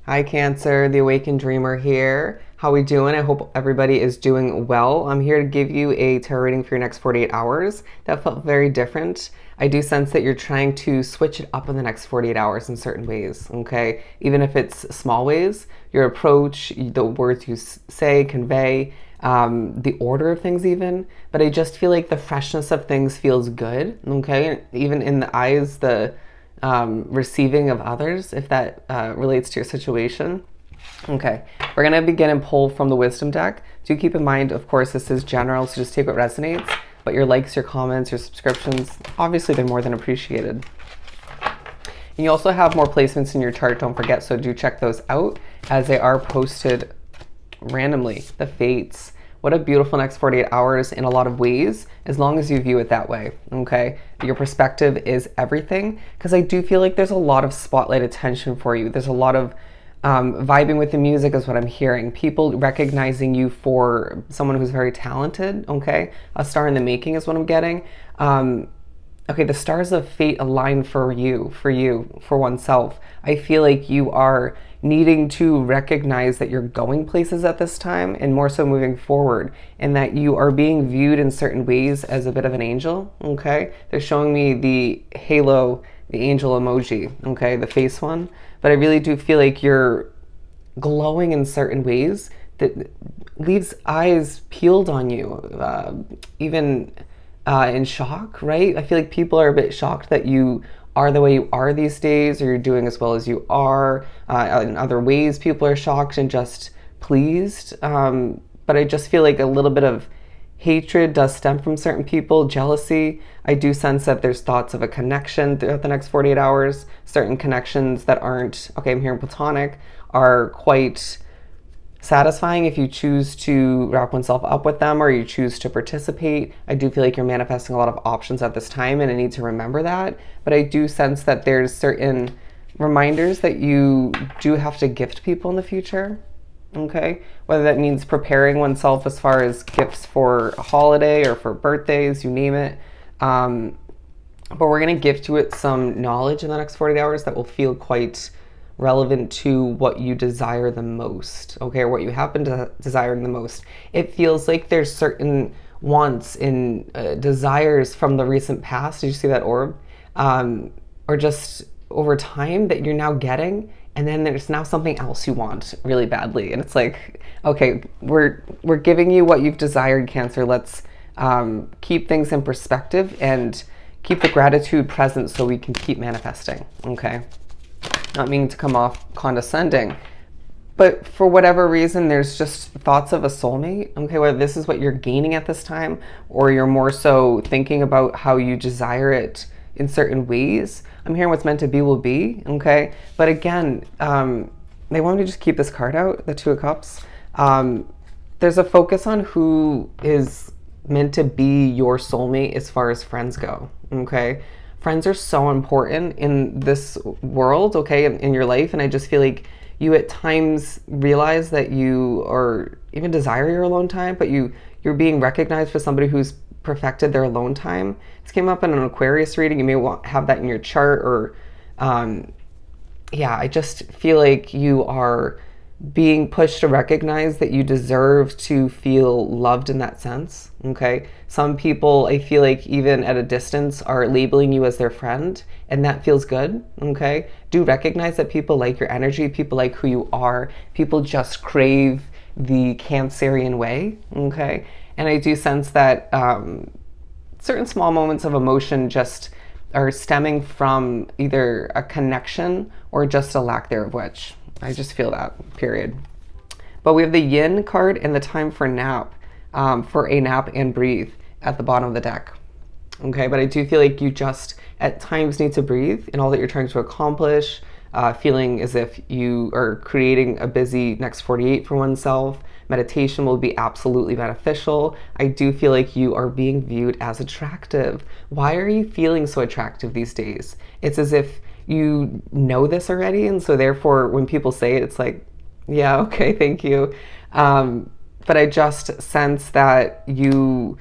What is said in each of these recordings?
Hi Cancer, the Awakened Dreamer here. How we doing? I hope everybody is doing well. I'm here to give you a tarot reading for your next 48 hours. That felt very different. I do sense that you're trying to switch it up in the next 48 hours in certain ways, okay? Even if it's small ways, your approach, the words you say, convey, the order of things even. But I just feel like the freshness of things feels good, okay? Even in the eyes, the receiving of others, if that relates to your situation. Okay, we're going to begin and pull from the wisdom deck. Do keep in mind, of course, this is general, so just take what resonates. But your likes, your comments, your subscriptions, obviously they're more than appreciated. And you also have more placements in your chart, don't forget, so do check those out as they are posted randomly. The fates. What a beautiful next 48 hours in a lot of ways, as long as you view it that way, okay? Your perspective is everything, because I do feel like there's a lot of spotlight attention for you. There's a lot of vibing with the music is what I'm hearing. People recognizing you for someone who's very talented, okay? A star in the making is what I'm getting. Okay, the stars of fate align for you, for oneself. I feel like you are needing to recognize that you're going places at this time and more so moving forward, and that you are being viewed in certain ways as a bit of an angel, okay? They're showing me the halo, the angel emoji, okay, the face one, but I really do feel like you're glowing in certain ways that leaves eyes peeled on you, even in shock, right? I feel like people are a bit shocked that you are the way you are these days, or you're doing as well as you are. In other ways, people are shocked and just pleased. But I just feel like a little bit of hatred does stem from certain people, jealousy. I do sense that there's thoughts of a connection throughout the next 48 hours. Certain connections that aren't, okay, I'm hearing platonic, are quite satisfying if you choose to wrap oneself up with them or you choose to participate. I do feel like you're manifesting a lot of options at this time, and I need to remember that. But I do sense that there's certain reminders that you do have to gift people in the future, okay? Whether that means preparing oneself as far as gifts for a holiday or for birthdays, you name it. But we're going to gift you it some knowledge in the next 48 hours that will feel quite relevant to what you desire the most, okay, or what you happen to desiring the most. It feels like there's certain wants and desires from the recent past. Did you see that orb? Or just over time that you're now getting, and then there's now something else you want really badly, and it's like, okay, we're giving you what you've desired, Cancer. Let's keep things in perspective and keep the gratitude present so we can keep manifesting, okay? Not meaning to come off condescending, but for whatever reason, there's just thoughts of a soulmate, okay, whether this is what you're gaining at this time or you're more so thinking about how you desire it in certain ways. I'm hearing what's meant to be will be, okay? But again, they want me to just keep this card out, the Two of Cups. There's a focus on who is meant to be your soulmate as far as friends go, okay? Friends are so important in this world, okay, in your life. And I just feel like you at times realize that you or even desire your alone time, but you're being recognized for somebody who's perfected their alone time. This came up in an Aquarius reading. You may have that in your chart, or yeah, I just feel like you are being pushed to recognize that you deserve to feel loved in that sense, okay? Some people, I feel like even at a distance, are labeling you as their friend, and that feels good, okay? Do recognize that people like your energy, people like who you are, people just crave the Cancerian way, okay? And I do sense that certain small moments of emotion just are stemming from either a connection or just a lack thereof, which I just feel that, period. But we have the Yin card and the time for nap, for a nap and breathe at the bottom of the deck. Okay, but I do feel like you just at times need to breathe in all that you're trying to accomplish, feeling as if you are creating a busy next 48 for oneself. Meditation will be absolutely beneficial. I do feel like you are being viewed as attractive. Why are you feeling so attractive these days? It's as if you know this already, and so therefore when people say it, it's like, yeah, okay, thank you. But I just sense that you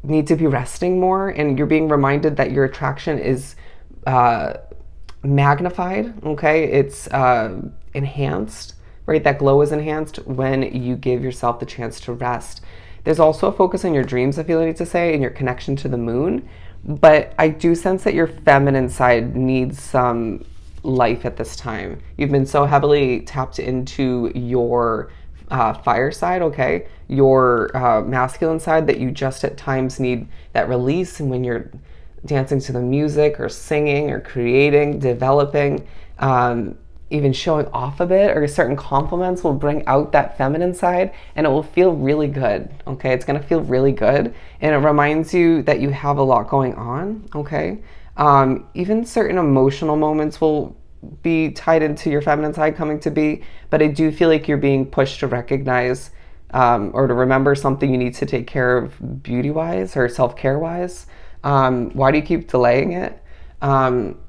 need to be resting more, and you're being reminded that your attraction is magnified, okay? It's enhanced, right? That glow is enhanced when you give yourself the chance to rest. There's also a focus on your dreams, I feel I need to say, and your connection to the moon. But I do sense that your feminine side needs some life at this time. You've been so heavily tapped into your fire side, okay? Your masculine side, that you just at times need that release. And when you're dancing to the music or singing or creating, developing, even showing off a bit, or certain compliments will bring out that feminine side, and it will feel really good, okay? It's gonna feel really good, and it reminds you that you have a lot going on, okay? Even certain emotional moments will be tied into your feminine side coming to be, but I do feel like you're being pushed to recognize or to remember something you need to take care of beauty-wise or self-care-wise. Why do you keep delaying it?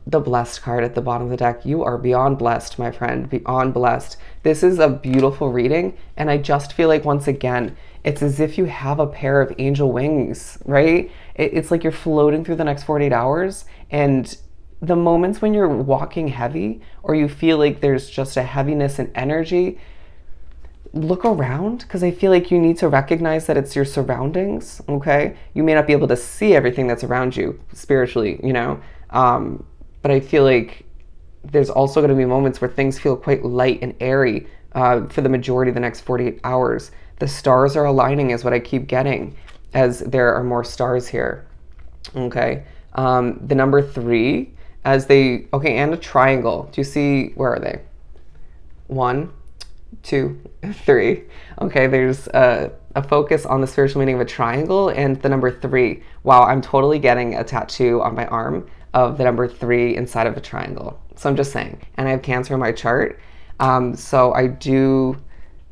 The blessed card at the bottom of the deck. You are beyond blessed, my friend, beyond blessed. This is a beautiful reading, and I just feel like, once again, it's as if you have a pair of angel wings, right? It's like you're floating through the next 48 hours, and the moments when you're walking heavy, or you feel like there's just a heaviness in energy, look around, because I feel like you need to recognize that it's your surroundings, okay? You may not be able to see everything that's around you spiritually, you know, but I feel like there's also going to be moments where things feel quite light and airy for the majority of the next 48 hours. The stars are aligning is what I keep getting, as there are more stars here, okay? The number 3, okay, and a triangle. Do you see, where are they? 1, 2, 3. Okay, there's a focus on the spiritual meaning of a triangle and the number 3. Wow, I'm totally getting a tattoo on my arm of the number 3 inside of a triangle. So I'm just saying. And I have Cancer in my chart. So I do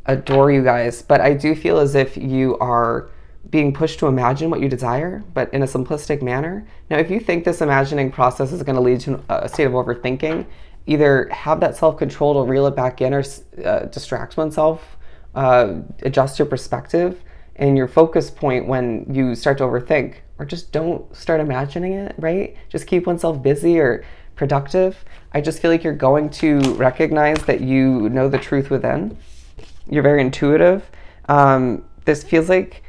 adore you guys, but I do feel as if you are being pushed to imagine what you desire, but in a simplistic manner. Now, if you think this imagining process is going to lead to a state of overthinking, either have that self-control to reel it back in, or distract oneself, adjust your perspective and your focus point when you start to overthink, or just don't start imagining it, right? Just keep oneself busy or productive. I just feel like you're going to recognize that you know the truth within. You're very intuitive. This feels like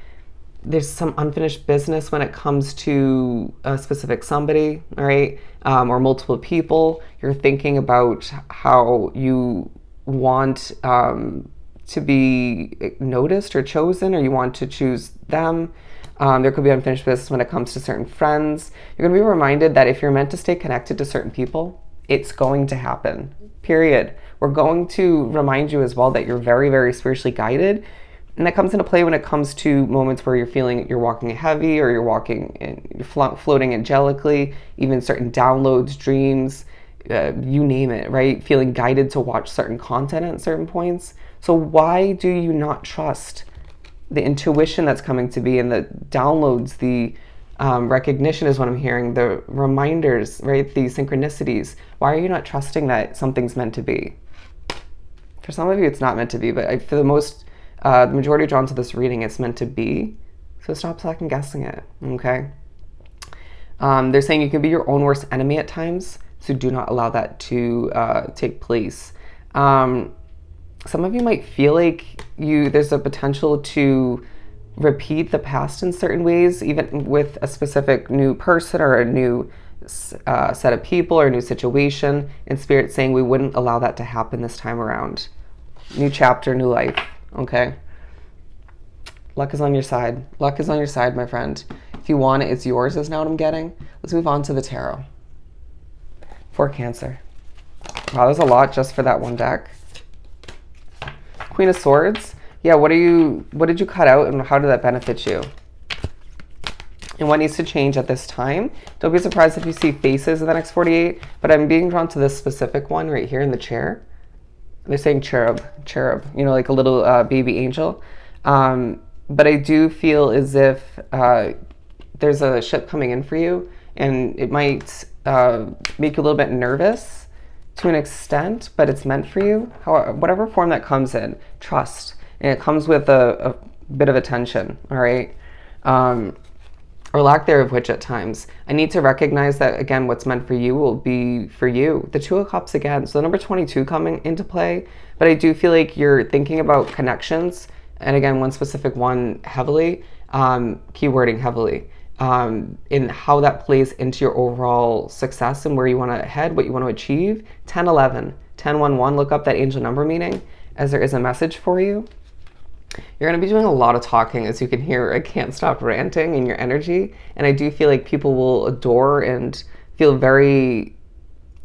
there's some unfinished business when it comes to a specific somebody, all right, or multiple people. You're thinking about how you want to be noticed or chosen, or you want to choose them. There could be unfinished business when it comes to certain friends. You're going to be reminded that if you're meant to stay connected to certain people, it's going to happen, period. We're going to remind you as well that you're very, very spiritually guided. And that comes into play when it comes to moments where you're feeling you're walking heavy, or you're walking and you're floating angelically, even certain downloads, dreams, you name it, right? Feeling guided to watch certain content at certain points. So why do you not trust the intuition that's coming to be, and the downloads, the recognition is what I'm hearing, the reminders, right? The synchronicities. Why are you not trusting that something's meant to be? For some of you, it's not meant to be, but for the majority drawn to this reading, it's meant to be. So stop second guessing it, okay? They're saying you can be your own worst enemy at times, so do not allow that to take place. Some of you might feel like there's a potential to repeat the past in certain ways, even with a specific new person or a new set of people or a new situation. And Spirit saying we wouldn't allow that to happen this time around. New chapter, new life. Okay. Luck is on your side. Luck is on your side, my friend. If you want it, it's yours, is now what I'm getting. Let's move on to the tarot. For Cancer. Wow, there's a lot just for that one deck. Queen of Swords. Yeah, what did you cut out, and how did that benefit you? And what needs to change at this time? Don't be surprised if you see faces in the next 48, but I'm being drawn to this specific one right here in the chair. They're saying cherub, you know, like a little baby angel. But I do feel as if there's a ship coming in for you, and it might make you a little bit nervous to an extent, but it's meant for you. However, whatever form that comes in, trust. And it comes with a bit of attention, all right? or lack thereof, which at times. I need to recognize that, again, what's meant for you will be for you. The Two of Cups again. So the number 22 coming into play, but I do feel like you're thinking about connections. And again, one specific one heavily, keywording heavily, in how that plays into your overall success and where you want to head, what you want to achieve. 1011, 1011, look up that angel number meaning as there is a message for you. You're going to be doing a lot of talking, as you can hear. I can't stop ranting in your energy. And I do feel like people will adore and feel very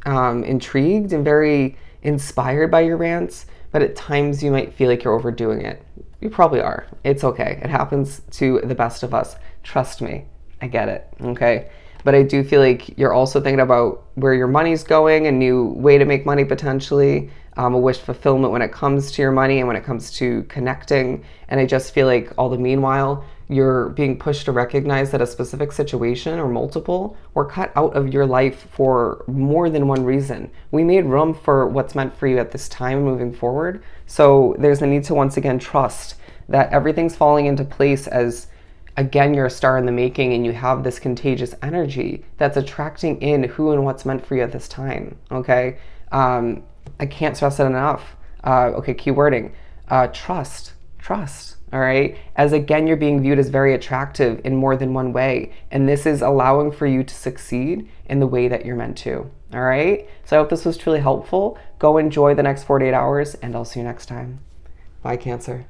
intrigued and very inspired by your rants. But at times you might feel like you're overdoing it. You probably are. It's okay. It happens to the best of us. Trust me. I get it. Okay. But I do feel like you're also thinking about where your money's going, a new way to make money potentially, a wish fulfillment when it comes to your money and when it comes to connecting. And I just feel like all the meanwhile, you're being pushed to recognize that a specific situation or multiple were cut out of your life for more than one reason. We made room for what's meant for you at this time moving forward. So there's a need to once again trust that everything's falling into place as, again, you're a star in the making and you have this contagious energy that's attracting in who and what's meant for you at this time, okay? I can't stress it enough. Okay, keywording, trust, all right? As again, you're being viewed as very attractive in more than one way. And this is allowing for you to succeed in the way that you're meant to, all right? So I hope this was truly helpful. Go enjoy the next 48 hours and I'll see you next time. Bye, Cancer.